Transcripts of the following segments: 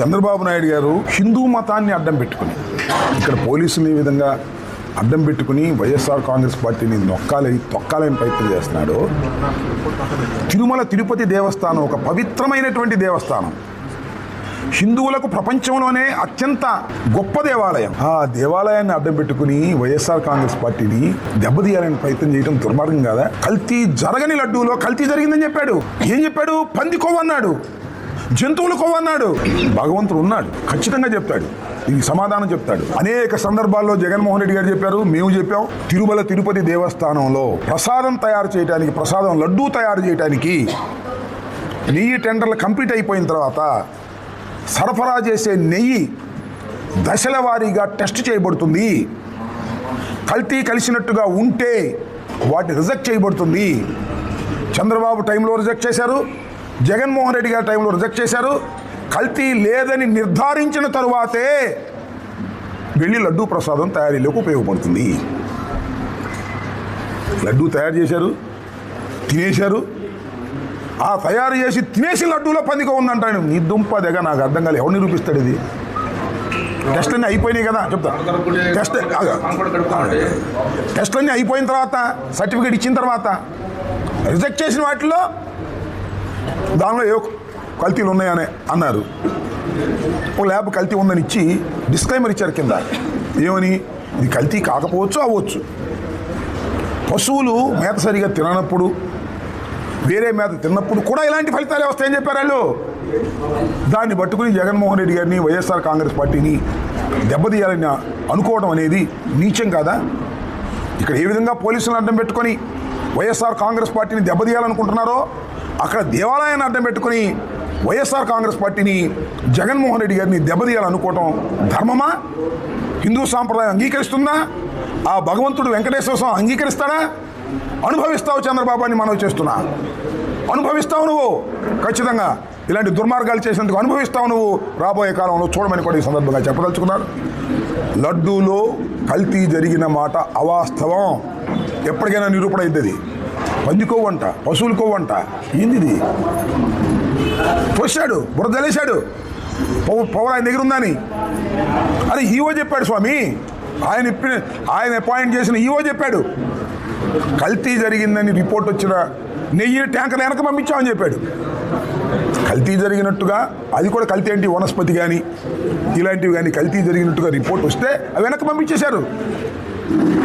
చంద్రబాబు నాయుడు గారు హిందూ మతాన్ని అడ్డం పెట్టుకుని ఇక్కడ పోలీసులు ఈ విధంగా అడ్డం పెట్టుకుని వైఎస్ఆర్ కాంగ్రెస్ పార్టీని తొక్కాలని ప్రయత్నం చేస్తున్నాడు. తిరుమల తిరుపతి దేవస్థానం ఒక పవిత్రమైనటువంటి దేవస్థానం, హిందువులకు ప్రపంచంలోనే అత్యంత గొప్ప దేవాలయం. ఆ దేవాలయాన్ని అడ్డం పెట్టుకుని వైఎస్ఆర్ కాంగ్రెస్ పార్టీని దెబ్బతీయాలని ప్రయత్నం చేయడం దుర్మార్గం కాదా? కల్తీ జరగని లడ్డూలో కల్తీ జరిగిందని చెప్పాడు. ఏం చెప్పాడు? పంది కొవ్వన్నాడు, జంతువుల కొవ్వన్నాడు. భగవంతుడు ఉన్నాడు, ఖచ్చితంగా చెప్తాడు, ఇది సమాధానం చెప్తాడు. అనేక సందర్భాల్లో జగన్మోహన్ రెడ్డి గారు చెప్పారు, మేము చెప్పాం. తిరుమల తిరుపతి దేవస్థానంలో ప్రసాదం తయారు చేయడానికి, ప్రసాదం లడ్డూ తయారు చేయడానికి నెయ్యి టెండర్లు కంప్లీట్ అయిపోయిన తర్వాత సరఫరా చేసే నెయ్యి దశల వారీగా టెస్ట్ చేయబడుతుంది. కల్తీ కలిసినట్టుగా ఉంటే వాటిని రిజెక్ట్ చేయబడుతుంది. చంద్రబాబు టైంలో రిజెక్ట్ చేశారు, జగన్మోహన్ రెడ్డి గారి టైంలో రిజెక్ట్ చేశారు. కల్తీ లేదని నిర్ధారించిన తరువాతే వెళ్ళి లడ్డూ ప్రసాదం తయారీలోకి ఉపయోగపడుతుంది. లడ్డూ తయారు చేశారు, తినేశారు. ఆ తయారు చేసి తినేసి లడ్డూలో పందిగా ఉందంటాడు. నీ దుంప దగ్గర నాకు అర్థం కాలేదు. ఎవరు నిరూపిస్తాడు ఇది? టెస్ట్ అన్నీ అయిపోయినాయి కదా, చెప్తా. టెస్ట్ అన్నీ అయిపోయిన తర్వాత, సర్టిఫికేట్ ఇచ్చిన తర్వాత రిజెక్ట్ చేసిన వాటిలో దానిలో ఏ కల్తీలు ఉన్నాయని అన్నారు. ఓ ల్యాబ్ కల్తీ ఉందని ఇచ్చి డిస్క్లైమర్ ఇచ్చారు కింద. ఏమని? ఇది కల్తీ కాకపోవచ్చు, అవ్వచ్చు. పశువులు మేత సరిగా తిననప్పుడు, వేరే మేత తిన్నప్పుడు కూడా ఇలాంటి ఫలితాలే వస్తాయని చెప్పారు వాళ్ళు. దాన్ని పట్టుకుని జగన్మోహన్ రెడ్డి గారిని, వైఎస్ఆర్ కాంగ్రెస్ పార్టీని దెబ్బతీయాలని అనుకోవడం అనేది నీచం కాదా? ఇక్కడ ఏ విధంగా పోలీసులను అడ్డం పెట్టుకొని వైఎస్ఆర్ కాంగ్రెస్ పార్టీని దెబ్బతీయాలనుకుంటున్నారో, అక్కడ దేవాలయాన్ని అడ్డం పెట్టుకుని వైఎస్ఆర్ కాంగ్రెస్ పార్టీని, జగన్మోహన్ రెడ్డి గారిని దెబ్బతీయాలనుకోవటం ధర్మమా? హిందూ సాంప్రదాయం అంగీకరిస్తుందా? ఆ భగవంతుడు వెంకటేశ్వర స్వామి అంగీకరిస్తాడా? అనుభవిస్తావు చంద్రబాబు అని మనవి చేస్తున్నా. అనుభవిస్తావు నువ్వు, ఖచ్చితంగా ఇలాంటి దుర్మార్గాలు చేసినందుకు అనుభవిస్తావు నువ్వు. రాబోయే కాలంలో చూడమని కూడా ఈ సందర్భంగా చెప్పదలుచుకున్నారు. లడ్డూలో కల్తీ జరిగిన మాట అవాస్తవం. ఎప్పటికైనా నిరూపణ అవుతుంది. పంది కొవ్వంట, పశువుల కొవ్వంట, ఏంది ఇది? తోశాడు, బురద జలేశాడు. పవర్ ఆయన దగ్గర ఉందని. అరే ఈవో చెప్పాడు స్వామి, ఆయన అపాయింట్ చేసిన ఈవో చెప్పాడు. కల్తీ జరిగిందని రిపోర్ట్ వచ్చిన నెయ్యి ట్యాంకర్ వెనక పంపించామని చెప్పాడు. కల్తీ జరిగినట్టుగా, అది కూడా కల్తీ ఏంటి, వనస్పతి కానీ ఇలాంటివి కానీ కల్తీ జరిగినట్టుగా రిపోర్ట్ వస్తే అవి వెనక్కి పంపించేశారు.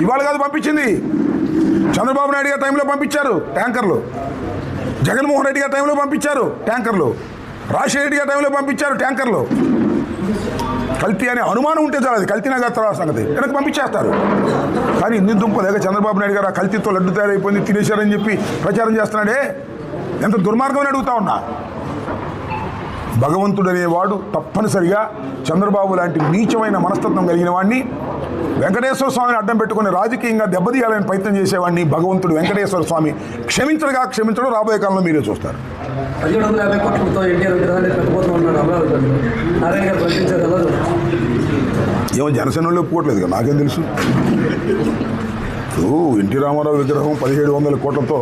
ఇవాళ కాదు పంపించింది, చంద్రబాబు నాయుడు గారి టైంలో పంపించారు ట్యాంకర్లు, జగన్మోహన్ రెడ్డి గారి టైంలో పంపించారు ట్యాంకర్లు, రాజశేఖర రెడ్డి గారి టైంలో పంపించారు ట్యాంకర్లు. కల్తీ అనే అనుమానం ఉంటే చాలు, అది కల్తీనా కాదు తర్వాత సంగతి, వెనక్కి పంపించేస్తారు. కానీ ఇన్ని దుంపలేక చంద్రబాబు నాయుడు గారు ఆ కల్తీతో లడ్డు తయారైపోయింది, తినేశారని చెప్పి ప్రచారం చేస్తున్నాడే, ఎంత దుర్మార్గమని అడుగుతా ఉన్నా. భగవంతుడు అనేవాడు తప్పనిసరిగా చంద్రబాబు లాంటి నీచమైన మనస్తత్వం కలిగిన వాడిని, వెంకటేశ్వర స్వామిని అడ్డం పెట్టుకుని రాజకీయంగా దెబ్బతీయాలని ప్రయత్నం చేసేవాడిని భగవంతుడు వెంకటేశ్వర స్వామి క్షమించడం రాబోయే కాలంలో మీరే చూస్తారు. 1750 కోట్లతో ఎన్టీఆర్ విగ్రహాన్ని పెట్టబోతున్నాడు అమరావతి. నారాయణ గారు ప్రకటించారు. ఏమో జనసేనలో ఒప్పుకోవట్లేదు కదా, నాకేం తెలుసు. ఎన్టీ రామారావు విగ్రహం 1700 కోట్లతో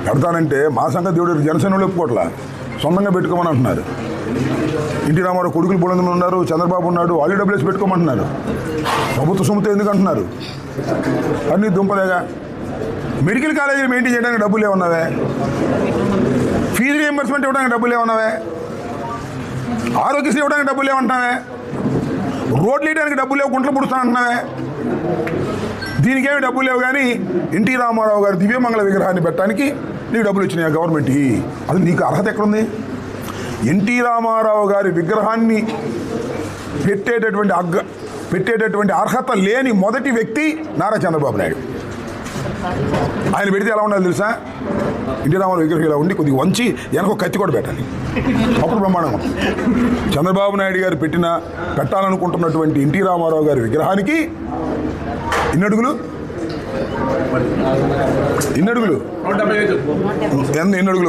పెడతానంటే మా సంగతి దేవుడు జనసేనలో ఒప్పుకోవట్లా, సొంతంగా పెట్టుకోమని అంటున్నారు. ఎన్టీ రామారావు కొడుకులు బులందులు ఉన్నారు, చంద్రబాబు ఉన్నాడు, వాళ్ళు డబ్బులు వేసి పెట్టుకోమంటున్నారు. ప్రభుత్వ సొమ్ముతో ఎందుకు అంటున్నారు? అన్నీ దుంపదేగా. మెడికల్ కాలేజీలు మెయింటైన్ చేయడానికి డబ్బులు ఏమన్నావే? ఫీజు రియంబర్స్మెంట్ ఇవ్వడానికి డబ్బులు ఏమన్నావే? ఆరోగ్యశ్రీ ఇవ్వడానికి డబ్బులు ఏమంటున్నావే? రోడ్లు వేయడానికి డబ్బులు లేవు, గుంటలు పుడుస్తానంటున్నావే. దీనికేమి డబ్బులు లేవు. కానీ ఎన్టీ రామారావు గారి దివ్యమంగళ విగ్రహాన్ని పెట్టడానికి నీకు డబ్బులు వచ్చినాయి గవర్నమెంట్కి. అది నీకు అర్హత ఎక్కడుంది? ఎన్టీ రామారావు గారి విగ్రహాన్ని పెట్టేటటువంటి అర్హత లేని మొదటి వ్యక్తి నారా చంద్రబాబు నాయుడు. ఆయన పెడితే ఎలా ఉండాలి తెలుసా? ఎన్టీ రామారావు విగ్రహం ఇలా ఉండి కొద్దిగా వంచి వెనక కత్తి కూడా పెట్టాలి, అప్పుడు బ్రహ్మాండంగా. చంద్రబాబు నాయుడు గారు పెట్టాలనుకుంటున్నటువంటి ఎన్టీ రామారావు గారి విగ్రహానికి ఎన్ని అడుగులు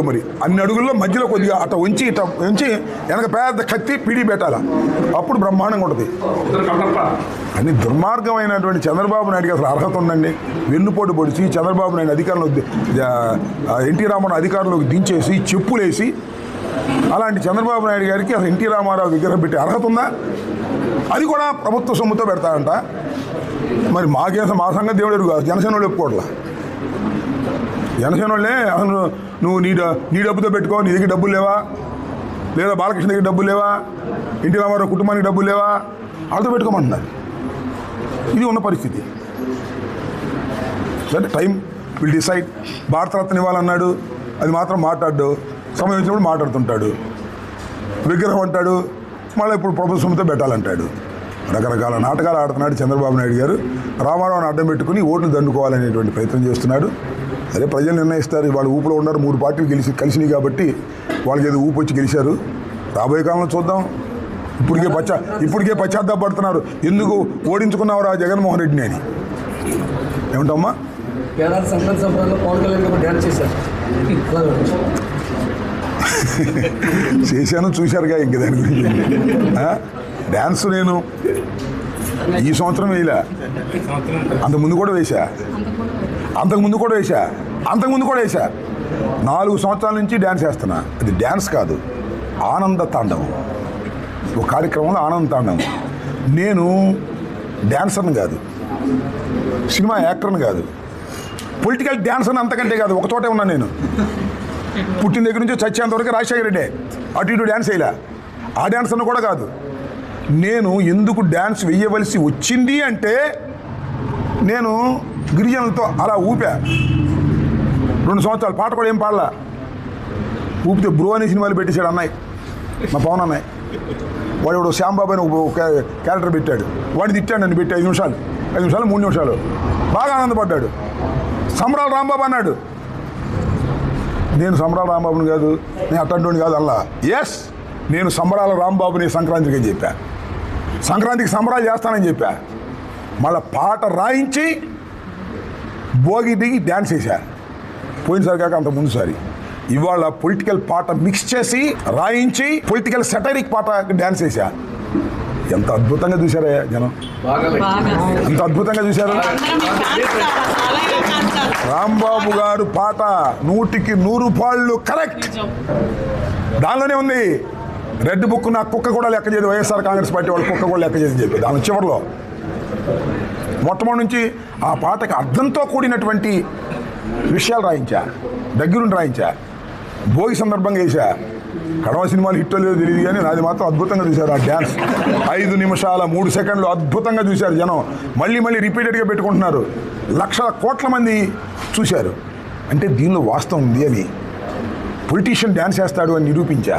మరి అన్ని అడుగుల్లో మధ్యలో కొద్దిగా అట్ట ఉంచి వెనక పెద్ద కత్తి పిడి పెట్టాలా, అప్పుడు బ్రహ్మాండంగా ఉంటుంది. అని దుర్మార్గమైనటువంటి చంద్రబాబు నాయుడుకి అసలు అర్హత ఉందండి? వెన్నుపోటు పొడిచి చంద్రబాబు నాయుడు ఎన్టీ రామారావు అధికారంలోకి దించేసి చెప్పులేసి అలాంటి చంద్రబాబు నాయుడు గారికి అసలు ఎన్టీ రామారావు విగ్రహం పెట్టే అర్హత ఉందా? అది కూడా ప్రభుత్వ సొమ్ముతో పెడతాడంట. మరి మా సంగతి దేవుడు కాదు, జనసేన వాళ్ళు ఒప్పుకోవట్లా. జనసేన వాళ్ళే అసలు నువ్వు నీ డబ్బుతో పెట్టుకో, నీ దగ్గర డబ్బులు లేవా, లేదా బాలకృష్ణ దగ్గర డబ్బులు లేవా, ఎన్టీ రామారావు కుటుంబానికి డబ్బులు లేవా, వాళ్ళతో పెట్టుకోమంటున్నారు. ఇది ఉన్న పరిస్థితి. సరే, టైం విల్ డిసైడ్. భారతరత్న ఇవ్వాలన్నాడు, అది మాత్రం మాట్లాడు, సమయం వచ్చినప్పుడు మాట్లాడుతుంటాడు. విగ్రహం అంటాడు, మళ్ళీ ఇప్పుడు ప్రభుత్వంతో పెట్టాలంటాడు. రకరకాల నాటకాలు ఆడుతున్నాడు చంద్రబాబు నాయుడు గారు. రామారావుని అడ్డం పెట్టుకుని ఓట్లు దండుకోవాలనేటువంటి ప్రయత్నం చేస్తున్నాడు. అదే ప్రజలు నిర్ణయిస్తారు. వాళ్ళు ఊపులో ఉన్నారు, 3 పార్టీలు కలిసినాయి కాబట్టి వాళ్ళకి ఏదో ఊపు వచ్చి గెలిచారు. రాబోయే కాలంలో చూద్దాం. ఇప్పటికే పశ్చాత్తాపడుతున్నారు, ఎందుకు ఓడించుకున్నావురా జగన్మోహన్ రెడ్డిని అని. ఏమంటామ్మా? ఏడాది సంక్రాంతి సంబరాల్లో పవన్ కళ్యాణ్ గారు డ్యాన్స్ చేశారు. చేశాను, చూశారుగా. ఇంక దాని గురించి డ్యాన్స్ నేను ఈ సంవత్సరం వేయలే, అంతకుముందు కూడా వేసా. 4 సంవత్సరాల నుంచి డ్యాన్స్ వేస్తున్నా. అది డ్యాన్స్ కాదు, ఆనంద తాండవం. ఒక కార్యక్రమంలో ఆనంద తాండవం. నేను డ్యాన్సర్ని కాదు, సినిమా యాక్టర్ని కాదు, పొలిటికల్ డ్యాన్సర్ని అంతకంటే కాదు. ఒక చోటే ఉన్నాను నేను. పుట్టిన దగ్గర నుంచి చచ్చేంతవరకు రాజశేఖర రెడ్డి. అటు ఇటు డ్యాన్స్ వేయలే. ఆ డ్యాన్సర్ని కూడా కాదు. నేను ఎందుకు డ్యాన్స్ వేయవలసి వచ్చింది అంటే, నేను గిరిజనులతో అలా ఊపా 2 సంవత్సరాలు. పాట కూడా ఏం పాడలా. ఊపితే బ్రో అనే సినిమాలు పెట్టేశాడు అన్నయ్య, మా పవన్ అన్నయ్య. వాడు ఇప్పుడు శ్యాంబాబు అని ఒక క్యారెక్టర్ పెట్టాడు. వాడిని తిట్టాడు, నన్ను పెట్టి 5 నిమిషాలు 3 నిమిషాలు. బాగా ఆనందపడ్డాడు. సంబరాల రాంబాబు అన్నాడు. నేను సంబరాల రాంబాబుని కాదు, నేను అట్టంటోని కాదు అల్లా. ఎస్, నేను సంబరాల రాంబాబుని సంక్రాంతికి చెప్పా. సంక్రాంతికి సంబరాలు చేస్తానని చెప్పా. మళ్ళీ పాట రాయించి భోగి దిగి డ్యాన్స్ వేసా. పోయినసారి కాక అంత ముందుసారి. ఇవాళ పొలిటికల్ పాట మిక్స్ చేసి రాయించి పొలిటికల్ సెటైరిక్ పాట డ్యాన్స్ వేసా. ఎంత అద్భుతంగా చూశారా జనం, ఎంత అద్భుతంగా చూశారు. రాంబాబు గారు పాట 100కి 100 పాళ్ళు కరెక్ట్. దానిలోనే ఉంది రెడ్ బుక్. నా కుక్క కూడా లెక్క చేయదు, వైఎస్ఆర్ కాంగ్రెస్ పార్టీ వాళ్ళ కుక్క కూడా లెక్క చేయదని చెప్పి దాని చివరిలో మొట్టమొదటి నుంచి ఆ పాటకి అర్థంతో కూడినటువంటి విషయాలు రాయించా, దగ్గరుండి రాయించా. భోగి సందర్భంగా వేసా. కడవ సినిమాలు హిట్ లేదో తెలియదు కానీ నాది మాత్రం అద్భుతంగా చూశారు. ఆ డ్యాన్స్ 5 నిమిషాల 3 సెకండ్లు అద్భుతంగా చూశారు జనం. మళ్ళీ రిపీటెడ్గా పెట్టుకుంటున్నారు. లక్షల కోట్ల మంది చూశారు. అంటే దీనిలో వాస్తవం ఉంది అని. పొలిటీషియన్ డ్యాన్స్ వేస్తాడు అని నిరూపించా.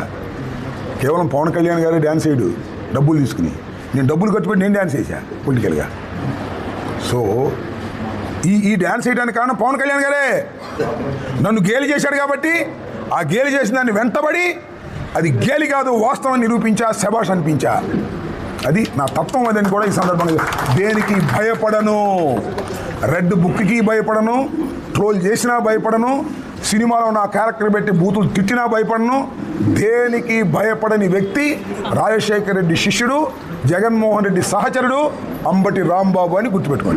కేవలం పవన్ కళ్యాణ్ గారే డ్యాన్స్ వేయడు, డబ్బులు తీసుకుని. నేను డబ్బులు ఖర్చుపెట్టి నేను డ్యాన్స్ వేసా పొలిటికల్గా. సో ఈ డ్యాన్స్ వేయడానికి కారణం పవన్ కళ్యాణ్ గారే. నన్ను గేలి చేశాడు కాబట్టి ఆ గేలి చేసిన దాన్ని వెంటబడి అది గేలి కాదు వాస్తవం నిరూపించా, శభాష్ అనిపించా. అది నా తత్వం. అదని కూడా ఈ సందర్భంగా దేనికి భయపడను. రెడ్ బుక్కి భయపడను, ట్రోల్ చేసినా భయపడను, సినిమాలో నా క్యారెక్టర్ పెట్టి బూతులు తిట్టినా భయపడను. దేనికి భయపడని వ్యక్తి రాజశేఖర రెడ్డి శిష్యుడు, జగన్మోహన్ రెడ్డి సహచరుడు అంబటి రాంబాబు అని గుర్తుపెట్టుకోండి.